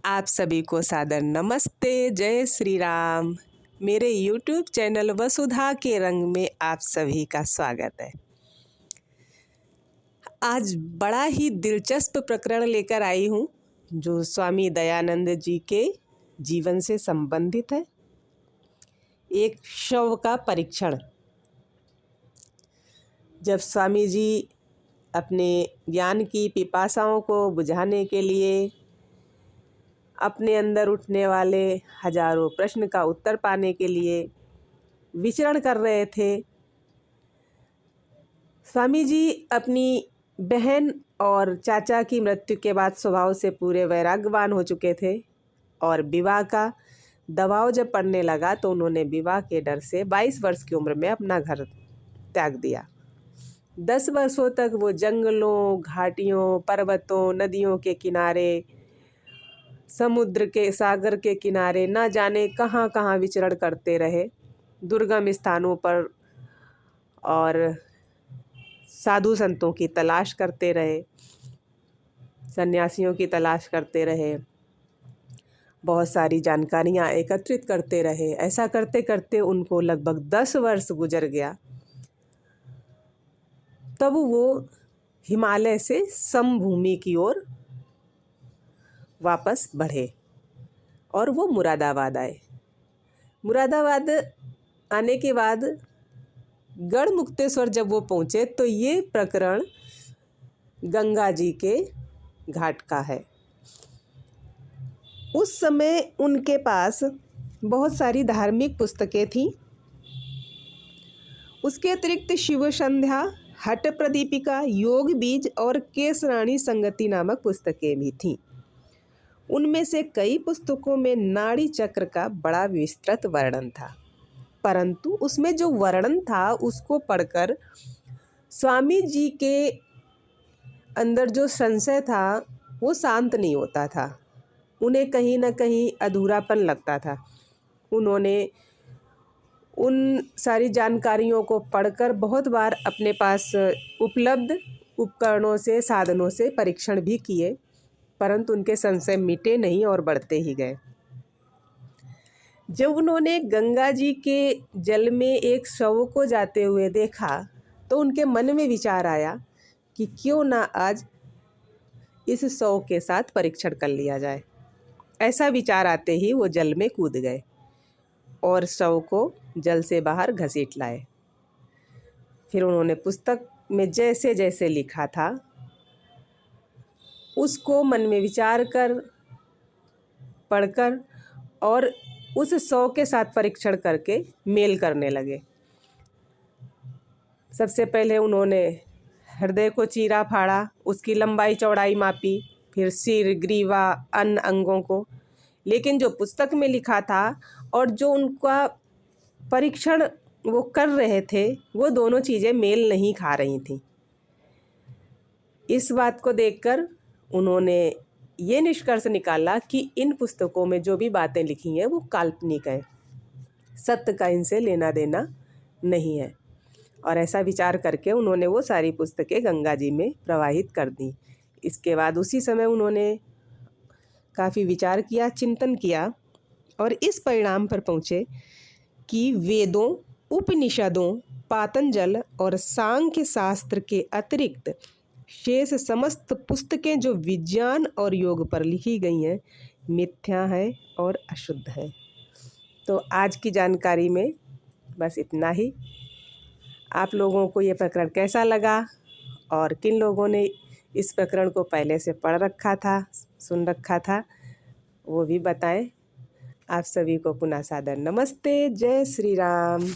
आप सभी को सादर नमस्ते। जय श्री राम। मेरे YouTube चैनल वसुधा के रंग में आप सभी का स्वागत है। आज बड़ा ही दिलचस्प प्रकरण लेकर आई हूँ जो स्वामी दयानंद जी के जीवन से संबंधित है। एक शव का परीक्षण। जब स्वामी जी अपने ज्ञान की पिपासाओं को बुझाने के लिए अपने अंदर उठने वाले हजारों प्रश्न का उत्तर पाने के लिए विचरण कर रहे थे, स्वामी जी अपनी बहन और चाचा की मृत्यु के बाद स्वभाव से पूरे वैराग्यवान हो चुके थे और विवाह का दबाव जब पड़ने लगा तो उन्होंने विवाह के डर से 22 वर्ष की उम्र में अपना घर त्याग दिया। 10 वर्षों तक वो जंगलों, घाटियों, पर्वतों, नदियों के किनारे, समुद्र के, सागर के किनारे न जाने कहाँ कहाँ विचरण करते रहे, दुर्गम स्थानों पर और साधु संतों की तलाश करते रहे, सन्यासियों की तलाश करते रहे, बहुत सारी जानकारियाँ एकत्रित करते रहे। ऐसा करते करते उनको लगभग 10 वर्ष गुजर गया। तब वो हिमालय से समभूमि की ओर वापस बढ़े और वो मुरादाबाद आए। मुरादाबाद आने के बाद गढ़मुक्तेश्वर जब वो पहुँचे तो ये प्रकरण गंगा जी के घाट का है। उस समय उनके पास बहुत सारी धार्मिक पुस्तकें थीं। उसके अतिरिक्त शिव संध्या, हठ प्रदीपिका, योग बीज और केसराणी संगति नामक पुस्तकें भी थीं। उनमें से कई पुस्तकों में नाड़ी चक्र का बड़ा विस्तृत वर्णन था, परंतु उसमें जो वर्णन था उसको पढ़कर स्वामी जी के अंदर जो संशय था वो शांत नहीं होता था। उन्हें कहीं न कहीं अधूरापन लगता था। उन्होंने उन सारी जानकारियों को पढ़कर बहुत बार अपने पास उपलब्ध उपकरणों से, साधनों से परीक्षण भी किए, परंतु उनके संशय मिटे नहीं और बढ़ते ही गए। जब उन्होंने गंगा जी के जल में एक शव को जाते हुए देखा तो उनके मन में विचार आया कि क्यों ना आज इस शव के साथ परीक्षण कर लिया जाए। ऐसा विचार आते ही वो जल में कूद गए और शव को जल से बाहर घसीट लाए। फिर उन्होंने पुस्तक में जैसे जैसे लिखा था उसको मन में विचार कर, पढ़कर और उस शव के साथ परीक्षण करके मेल करने लगे। सबसे पहले उन्होंने हृदय को चीरा फाड़ा, उसकी लंबाई चौड़ाई मापी, फिर सिर, ग्रीवा, अन्य अंगों को। लेकिन जो पुस्तक में लिखा था और जो उनका परीक्षण वो कर रहे थे वो दोनों चीज़ें मेल नहीं खा रही थीं। इस बात को देखकर उन्होंने ये निष्कर्ष निकाला कि इन पुस्तकों में जो भी बातें लिखी हैं वो काल्पनिक हैं, सत्य का इनसे लेना देना नहीं है। और ऐसा विचार करके उन्होंने वो सारी पुस्तकें गंगा जी में प्रवाहित कर दी। इसके बाद उसी समय उन्होंने काफ़ी विचार किया, चिंतन किया और इस परिणाम पर पहुँचे कि वेदों, उपनिषदों, पातंजल और सांख्य शास्त्र के अतिरिक्त शेष समस्त पुस्तकें जो विज्ञान और योग पर लिखी गई हैं मिथ्या है और अशुद्ध है। तो आज की जानकारी में बस इतना ही। आप लोगों को ये प्रकरण कैसा लगा और किन लोगों ने इस प्रकरण को पहले से पढ़ रखा था, सुन रखा था, वो भी बताएं। आप सभी को पुनः सादर नमस्ते। जय श्री राम।